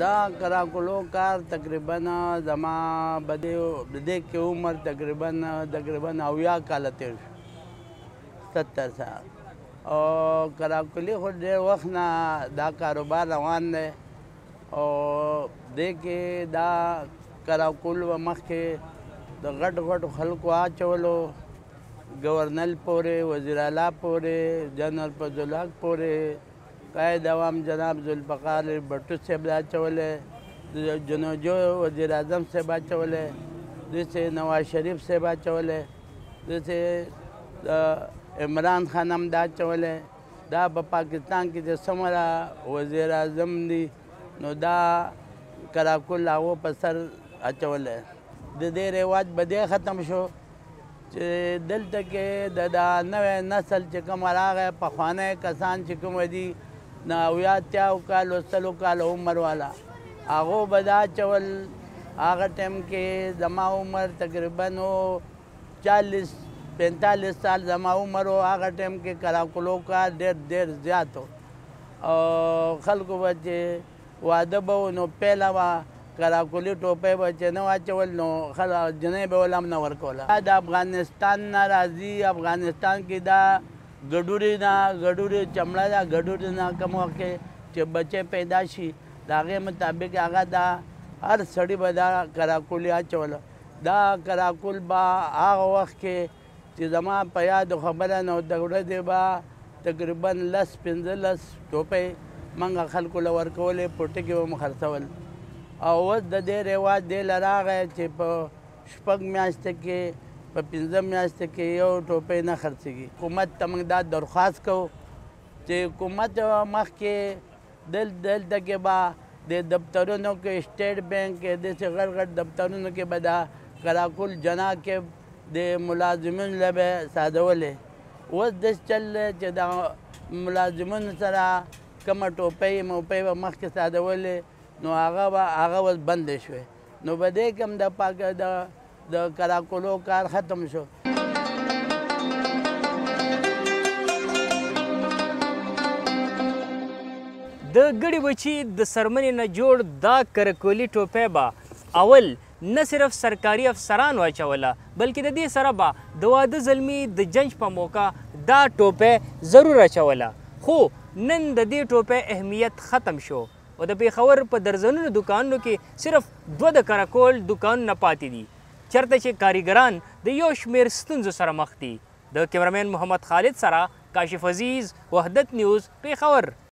دا کراکلو کار تقریبا زما په دې کې عمر تقریبا 80 کاله تېر شو 70 سال او کراکلي خو ډېر وخت نه دا کاروبار روان دی او دې کې دا کراکل به مخکې د غټو خلکو اچولو گورنر پورې وزیر اعلی پورې جنرال فضل الحق پورې قائد عوام جناب ذوالفقار بھٹو صاحب اچولی جنوجو وزیر اعظم صاحب اچولی دسې نواز شریف صاحب اچولی دسې عمران خان هم دا اچولی دا په پاکستان کې چې څومره وزیر اعظم دي نو دا کراکل هغو په سر اچولی د دې رواج به دې ختم شو چې دلته کې د نوی نسل چې کوم راغی پخوانی کسان چې کوم دي 90 کالو 100 کالو عمر والا هغو به دا اچول هغه ټایم کې زما عمر تقریبا 40-45 سال زما عمر و هغه ټایم کې کراکلو کار ډېر زیات و او خلکو به چې واده به و نو پیله به کراکلي ټوپۍ به چې نه واچول نو جنۍ به ول هم نه ورکوله د افغانستان نه راځي افغانستان کې دا ګډوډي چمړه ده ګډوډي نه کوم وخت کې چې بچی پیدا شي د هغې مطابق هغه دا هر سړي به دا کراکلي اچوله دا کراکل به هغه وخت کې چې زما په یادو خبره نه د ورځې به تقریبا 10-15 ټوپۍ موږ خلکو له ورکولې پوټې کې به مو خرڅول او اوس د دې رواج دې له راغی چې په 6 میاشتې کې په 15 میاشتې کې یو ټوپۍ نه خرڅېږي حکومت ته موږ دا درخواست کوو چې حکومت مخکې دلته کې به د دفترونو کې سټیټ بینک کې داسې غټ دفترونو کې به دا کراکل جنا کې د ملازمینو له به سادولې اوس داسې چل دی چې د ملازمینو سره کومه ټوپۍ موپۍ به مخکې سادولې نو هغه اوس بندې شوې نو په دې کې هم د کراکلو کار ختم شو د ګړي بچي د څرمنې نه جوړ دا کراکلي ټوپۍ به اول نه صرف سرکاري افسرانو اچوله بلکې د دې سره به د واده زلمي د جنج په موقع دا ټوپۍ ضرور اچوله خو نن د دې ټوپۍ اهمیت ختم شو او د پېښور په درځنونو دوکانونو کې صرف 2 د کراکل دوکانونه پاتې دي چېرته چې کاریګران د یو شمېر ستونزو سره مخ دي د کیمرامین محمد خالد سره کاشف عزیز وحدت نیوز پېښور